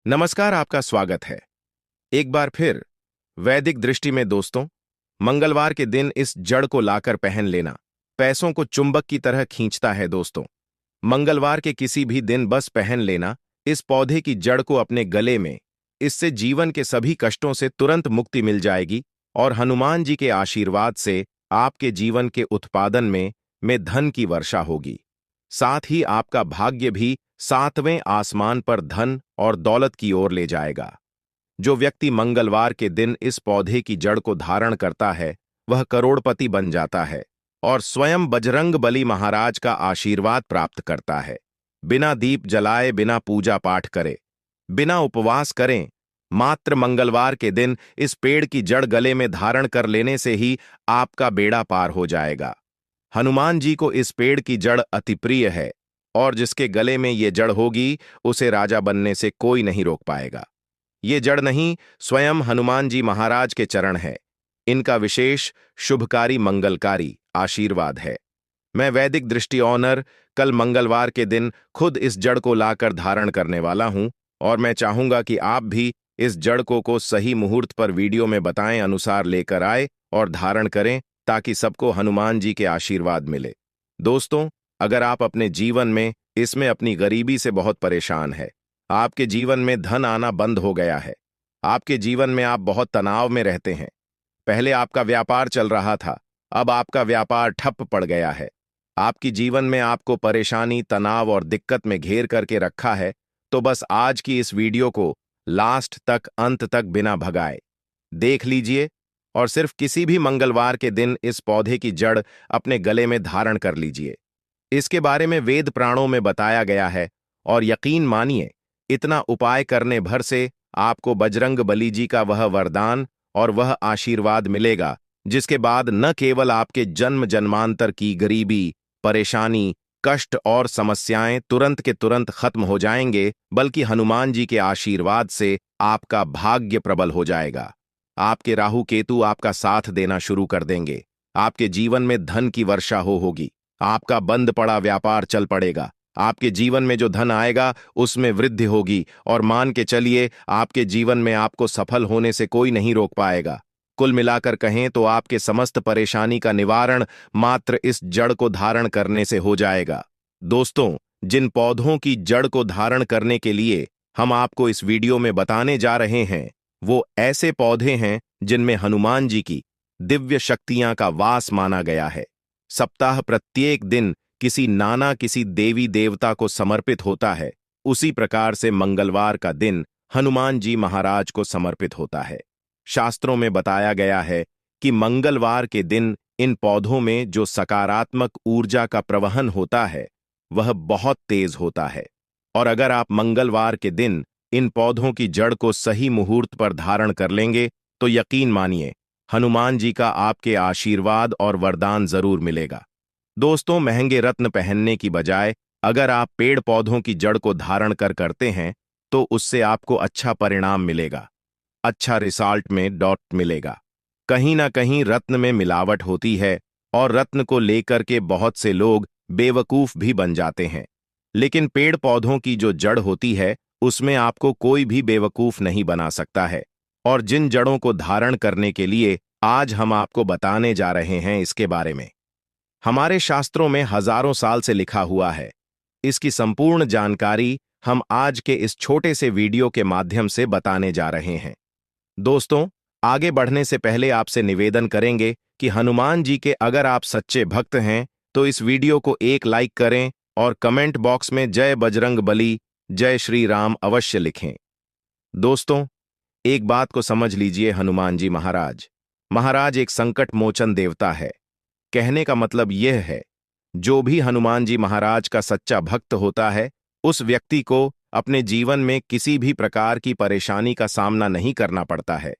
नमस्कार, आपका स्वागत है एक बार फिर वैदिक दृष्टि में दोस्तों। मंगलवार के दिन इस जड़ को लाकर पहन लेना पैसों को चुंबक की तरह खींचता है दोस्तों। मंगलवार के किसी भी दिन बस पहन लेना इस पौधे की जड़ को अपने गले में। इससे जीवन के सभी कष्टों से तुरंत मुक्ति मिल जाएगी और हनुमान जी के आशीर्वाद से आपके जीवन के उत्पादन में धन की वर्षा होगी। साथ ही आपका भाग्य भी सातवें आसमान पर धन और दौलत की ओर ले जाएगा। जो व्यक्ति मंगलवार के दिन इस पौधे की जड़ को धारण करता है वह करोड़पति बन जाता है और स्वयं बजरंग बली महाराज का आशीर्वाद प्राप्त करता है। बिना दीप जलाए, बिना पूजा पाठ करे, बिना उपवास करें, मात्र मंगलवार के दिन इस पेड़ की जड़ गले में धारण कर लेने से ही आपका बेड़ा पार हो जाएगा। हनुमान जी को इस पेड़ की जड़ अति प्रिय है और जिसके गले में ये जड़ होगी उसे राजा बनने से कोई नहीं रोक पाएगा। ये जड़ नहीं, स्वयं हनुमान जी महाराज के चरण है। इनका विशेष शुभकारी मंगलकारी आशीर्वाद है। मैं वैदिक दृष्टि ऑनर कल मंगलवार के दिन खुद इस जड़ को लाकर धारण करने वाला हूं और मैं चाहूंगा कि आप भी इस जड़ को सही मुहूर्त पर वीडियो में बताएं अनुसार लेकर आए और धारण करें ताकि सबको हनुमान जी के आशीर्वाद मिले। दोस्तों, अगर आप अपने जीवन में इसमें अपनी गरीबी से बहुत परेशान है, आपके जीवन में धन आना बंद हो गया है, आपके जीवन में आप बहुत तनाव में रहते हैं, पहले आपका व्यापार चल रहा था, अब आपका व्यापार ठप पड़ गया है, आपकी जीवन में आपको परेशानी, तनाव और दिक्कत में घेर करके रखा है, तो बस आज की इस वीडियो को लास्ट तक, अंत तक बिना भगाए देख लीजिए और सिर्फ किसी भी मंगलवार के दिन इस पौधे की जड़ अपने गले में धारण कर लीजिए। इसके बारे में वेद पुराणों में बताया गया है और यकीन मानिए, इतना उपाय करने भर से आपको बजरंग बली जी का वह वरदान और वह आशीर्वाद मिलेगा जिसके बाद न केवल आपके जन्म जन्मांतर की गरीबी, परेशानी, कष्ट और समस्याएं तुरंत के तुरंत खत्म हो जाएंगे, बल्कि हनुमान जी के आशीर्वाद से आपका भाग्य प्रबल हो जाएगा। आपके राहु केतु आपका साथ देना शुरू कर देंगे, आपके जीवन में धन की वर्षा होगी, आपका बंद पड़ा व्यापार चल पड़ेगा, आपके जीवन में जो धन आएगा उसमें वृद्धि होगी और मान के चलिए आपके जीवन में आपको सफल होने से कोई नहीं रोक पाएगा। कुल मिलाकर कहें तो आपके समस्त परेशानी का निवारण मात्र इस जड़ को धारण करने से हो जाएगा। दोस्तों, जिन पौधों की जड़ को धारण करने के लिए हम आपको इस वीडियो में बताने जा रहे हैं वो ऐसे पौधे हैं जिनमें हनुमान जी की दिव्य शक्तियां का वास माना गया है। सप्ताह प्रत्येक दिन किसी देवी देवता को समर्पित होता है, उसी प्रकार से मंगलवार का दिन हनुमान जी महाराज को समर्पित होता है। शास्त्रों में बताया गया है कि मंगलवार के दिन इन पौधों में जो सकारात्मक ऊर्जा का प्रवहन होता है वह बहुत तेज होता है और अगर आप मंगलवार के दिन इन पौधों की जड़ को सही मुहूर्त पर धारण कर लेंगे तो यकीन मानिए हनुमान जी का आपके आशीर्वाद और वरदान जरूर मिलेगा। दोस्तों, महंगे रत्न पहनने की बजाय अगर आप पेड़ पौधों की जड़ को धारण करते हैं तो उससे आपको अच्छा परिणाम मिलेगा, अच्छा रिजल्ट में डॉट मिलेगा। कहीं ना कहीं रत्न में मिलावट होती है और रत्न को लेकर के बहुत से लोग बेवकूफ भी बन जाते हैं, लेकिन पेड़ पौधों की जो जड़ होती है उसमें आपको कोई भी बेवकूफ नहीं बना सकता है और जिन जड़ों को धारण करने के लिए आज हम आपको बताने जा रहे हैं इसके बारे में हमारे शास्त्रों में हजारों साल से लिखा हुआ है। इसकी संपूर्ण जानकारी हम आज के इस छोटे से वीडियो के माध्यम से बताने जा रहे हैं। दोस्तों, आगे बढ़ने से पहले आपसे निवेदन करेंगे कि हनुमान जी के अगर आप सच्चे भक्त हैं तो इस वीडियो को एक लाइक करें और कमेंट बॉक्स में जय बजरंग बली, जय श्री राम अवश्य लिखें। दोस्तों, एक बात को समझ लीजिए, हनुमान जी महाराज एक संकट मोचन देवता है। कहने का मतलब यह है, जो भी हनुमान जी महाराज का सच्चा भक्त होता है उस व्यक्ति को अपने जीवन में किसी भी प्रकार की परेशानी का सामना नहीं करना पड़ता है,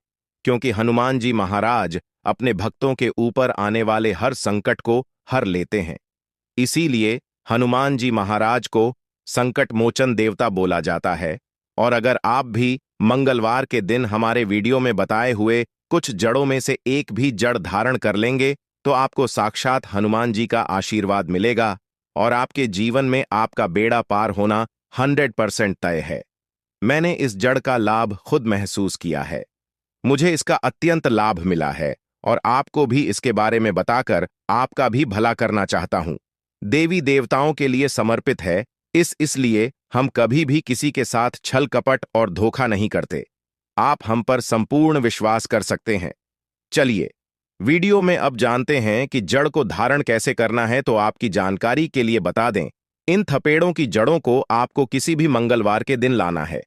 क्योंकि हनुमान जी महाराज अपने भक्तों के ऊपर आने वाले हर संकट को हर लेते हैं। इसीलिए हनुमान जी महाराज को संकट मोचन देवता बोला जाता है। और अगर आप भी मंगलवार के दिन हमारे वीडियो में बताए हुए कुछ जड़ों में से एक भी जड़ धारण कर लेंगे तो आपको साक्षात हनुमान जी का आशीर्वाद मिलेगा और आपके जीवन में आपका बेड़ा पार होना 100% तय है। मैंने इस जड़ का लाभ खुद महसूस किया है। मुझे इसका अत्यंत लाभ मिला है और आपको भी इसके बारे में बताकर आपका भी भला करना चाहता हूं। देवी देवताओं के लिए समर्पित है, इसलिए हम कभी भी किसी के साथ छल कपट और धोखा नहीं करते। आप हम पर संपूर्ण विश्वास कर सकते हैं। चलिए वीडियो में अब जानते हैं कि जड़ को धारण कैसे करना है। तो आपकी जानकारी के लिए बता दें, इन थपेड़ों की जड़ों को आपको किसी भी मंगलवार के दिन लाना है।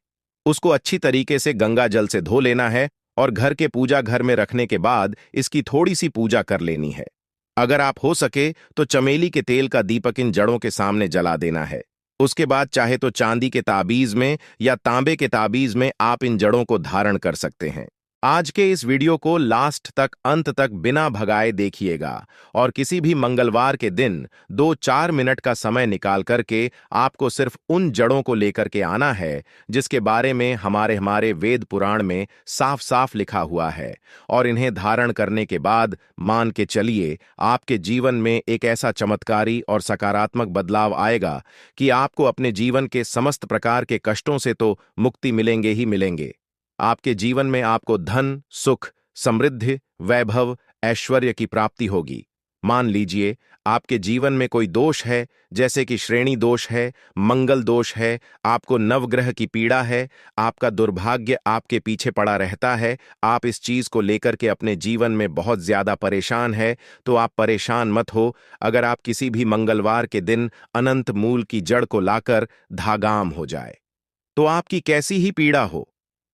उसको अच्छी तरीके से गंगा जल से धो लेना है और घर के पूजा घर में रखने के बाद इसकी थोड़ी सी पूजा कर लेनी है। अगर आप हो सके तो चमेली के तेल का दीपक इन जड़ों के सामने जला देना है। उसके बाद चाहे तो चांदी के ताबीज में या तांबे के ताबीज में आप इन जड़ों को धारण कर सकते हैं। आज के इस वीडियो को लास्ट तक अंत तक बिना भगाए देखिएगा और किसी भी मंगलवार के दिन 2-4 मिनट का समय निकाल करके आपको सिर्फ उन जड़ों को लेकर के आना है जिसके बारे में हमारे वेद पुराण में साफ साफ लिखा हुआ है। और इन्हें धारण करने के बाद मान के चलिए आपके जीवन में एक ऐसा चमत्कारी और सकारात्मक बदलाव आएगा कि आपको अपने जीवन के समस्त प्रकार के कष्टों से तो मुक्ति मिलेंगे ही मिलेंगे। आपके जीवन में आपको धन, सुख, समृद्धि, वैभव, ऐश्वर्य की प्राप्ति होगी। मान लीजिए आपके जीवन में कोई दोष है, जैसे कि श्रेणी दोष है, मंगल दोष है, आपको नवग्रह की पीड़ा है, आपका दुर्भाग्य आपके पीछे पड़ा रहता है, आप इस चीज को लेकर के अपने जीवन में बहुत ज्यादा परेशान है, तो आप परेशान मत हो। अगर आप किसी भी मंगलवार के दिन अनंत मूल की जड़ को लाकर धागाम हो जाए, तो आपकी कैसी ही पीड़ा हो,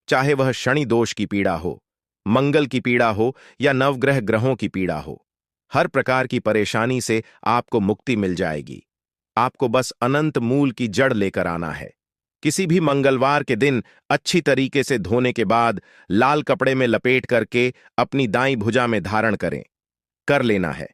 चाहे वह शनि दोष की पीड़ा हो, मंगल की पीड़ा हो या नवग्रह ग्रहों की पीड़ा हो, हर प्रकार की परेशानी से आपको मुक्ति मिल जाएगी। आपको बस अनंत मूल की जड़ लेकर आना है। किसी भी मंगलवार के दिन अच्छी तरीके से धोने के बाद लाल कपड़े में लपेट करके अपनी दाईं भुजा में धारण कर लेना है।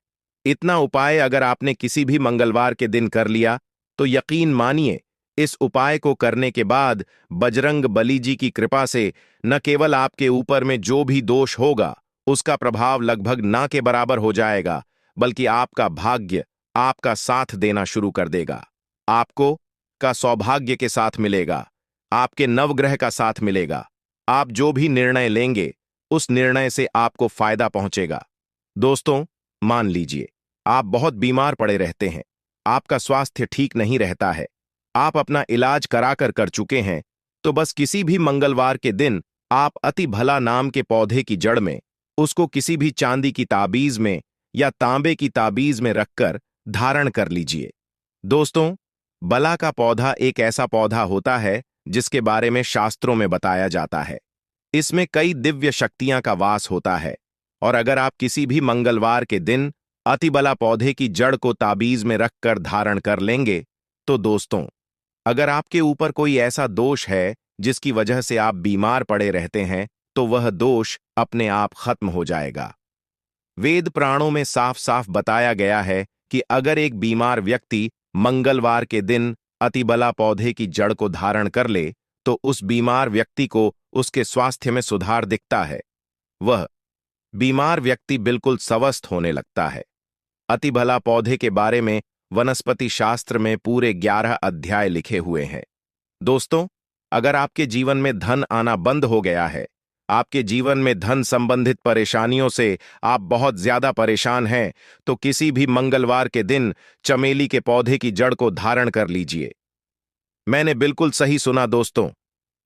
इतना उपाय अगर आपने किसी भी मंगलवार के दिन कर लिया तो यकीन मानिए, इस उपाय को करने के बाद बजरंग बली जी की कृपा से न केवल आपके ऊपर में जो भी दोष होगा उसका प्रभाव लगभग ना के बराबर हो जाएगा, बल्कि आपका भाग्य आपका साथ देना शुरू कर देगा। आपको का सौभाग्य के साथ मिलेगा, आपके नवग्रह का साथ मिलेगा। आप जो भी निर्णय लेंगे उस निर्णय से आपको फायदा पहुंचेगा। दोस्तों, मान लीजिए आप बहुत बीमार पड़े रहते हैं, आपका स्वास्थ्य ठीक नहीं रहता है, आप अपना इलाज कराकर कर चुके हैं, तो बस किसी भी मंगलवार के दिन आप अति भला नाम के पौधे की जड़ में उसको किसी भी चांदी की ताबीज में या तांबे की ताबीज में रखकर धारण कर लीजिए। दोस्तों, बला का पौधा एक ऐसा पौधा होता है जिसके बारे में शास्त्रों में बताया जाता है। इसमें कई दिव्य शक्तियां का वास होता है और अगर आप किसी भी मंगलवार के दिन अतिबला पौधे की जड़ को ताबीज में रखकर धारण कर लेंगे, तो दोस्तों, अगर आपके ऊपर कोई ऐसा दोष है जिसकी वजह से आप बीमार पड़े रहते हैं, तो वह दोष अपने आप खत्म हो जाएगा। वेद पुराणों में साफ साफ बताया गया है कि अगर एक बीमार व्यक्ति मंगलवार के दिन अतिबला पौधे की जड़ को धारण कर ले तो उस बीमार व्यक्ति को उसके स्वास्थ्य में सुधार दिखता है। वह बीमार व्यक्ति बिल्कुल स्वस्थ होने लगता है। अतिबला पौधे के बारे में वनस्पति शास्त्र में पूरे 11 अध्याय लिखे हुए हैं। दोस्तों, अगर आपके जीवन में धन आना बंद हो गया है, आपके जीवन में धन संबंधित परेशानियों से आप बहुत ज्यादा परेशान हैं, तो किसी भी मंगलवार के दिन चमेली के पौधे की जड़ को धारण कर लीजिए। मैंने बिल्कुल सही सुना दोस्तों,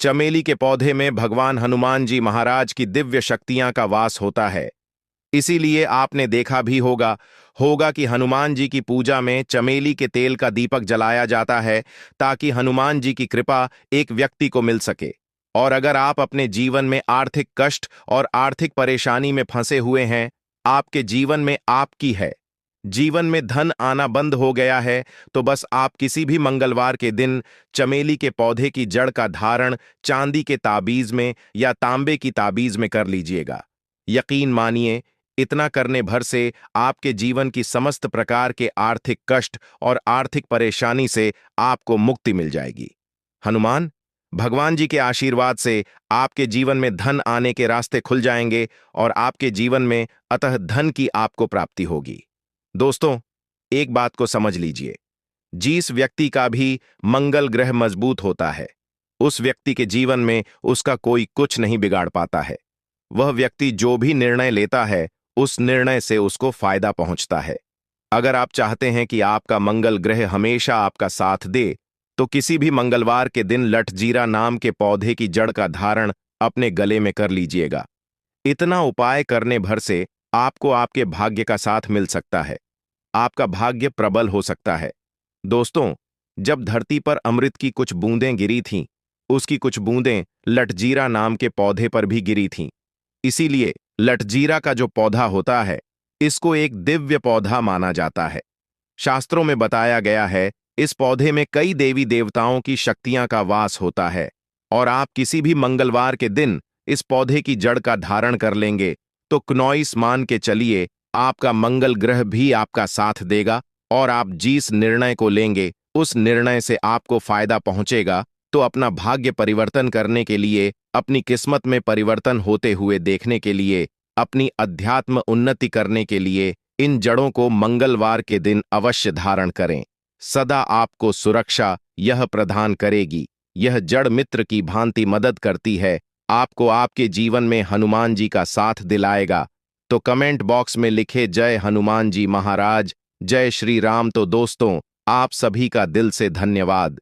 चमेली के पौधे में भगवान हनुमान जी महाराज की दिव्य शक्तियां का वास होता है। इसीलिए आपने देखा भी होगा कि हनुमान जी की पूजा में चमेली के तेल का दीपक जलाया जाता है ताकि हनुमान जी की कृपा एक व्यक्ति को मिल सके। और अगर आप अपने जीवन में आर्थिक कष्ट और आर्थिक परेशानी में फंसे हुए हैं, आपके जीवन में आपकी है, जीवन में धन आना बंद हो गया है, तो बस आप किसी भी मंगलवार के दिन चमेली के पौधे की जड़ का धारण चांदी के ताबीज में या तांबे की ताबीज में कर लीजिएगा। यकीन मानिए, इतना करने भर से आपके जीवन की समस्त प्रकार के आर्थिक कष्ट और आर्थिक परेशानी से आपको मुक्ति मिल जाएगी। हनुमान भगवान जी के आशीर्वाद से आपके जीवन में धन आने के रास्ते खुल जाएंगे और आपके जीवन में अतः धन की आपको प्राप्ति होगी। दोस्तों, एक बात को समझ लीजिए, जिस व्यक्ति का भी मंगल ग्रह मजबूत होता है, उस व्यक्ति के जीवन में उसका कोई कुछ नहीं बिगाड़ पाता है। वह व्यक्ति जो भी निर्णय लेता है उस निर्णय से उसको फायदा पहुंचता है। अगर आप चाहते हैं कि आपका मंगल ग्रह हमेशा आपका साथ दे, तो किसी भी मंगलवार के दिन लठजीरा नाम के पौधे की जड़ का धारण अपने गले में कर लीजिएगा। इतना उपाय करने भर से आपको आपके भाग्य का साथ मिल सकता है। आपका भाग्य प्रबल हो सकता है। दोस्तों, जब धरती पर अमृत की कुछ बूंदें गिरी थीं, उसकी कुछ बूंदें लठजीरा नाम के पौधे पर भी गिरी थीं। इसीलिए लठजीरा का जो पौधा होता है, इसको एक दिव्य पौधा माना जाता है। शास्त्रों में बताया गया है, इस पौधे में कई देवी देवताओं की शक्तियां का वास होता है, और आप किसी भी मंगलवार के दिन इस पौधे की जड़ का धारण कर लेंगे तो क्नौइस मान के चलिए, आपका मंगल ग्रह भी आपका साथ देगा, और आप जिस निर्णय को लेंगे उस निर्णय से आपको फायदा पहुंचेगा। तो अपना भाग्य परिवर्तन करने के लिए, अपनी किस्मत में परिवर्तन होते हुए देखने के लिए, अपनी अध्यात्म उन्नति करने के लिए इन जड़ों को मंगलवार के दिन अवश्य धारण करें। सदा आपको सुरक्षा यह प्रदान करेगी। यह जड़ मित्र की भांति मदद करती है, आपको आपके जीवन में हनुमान जी का साथ दिलाएगा। तो कमेंट बॉक्स में लिखे जय हनुमान जी महाराज, जय श्री राम। तो दोस्तों, आप सभी का दिल से धन्यवाद।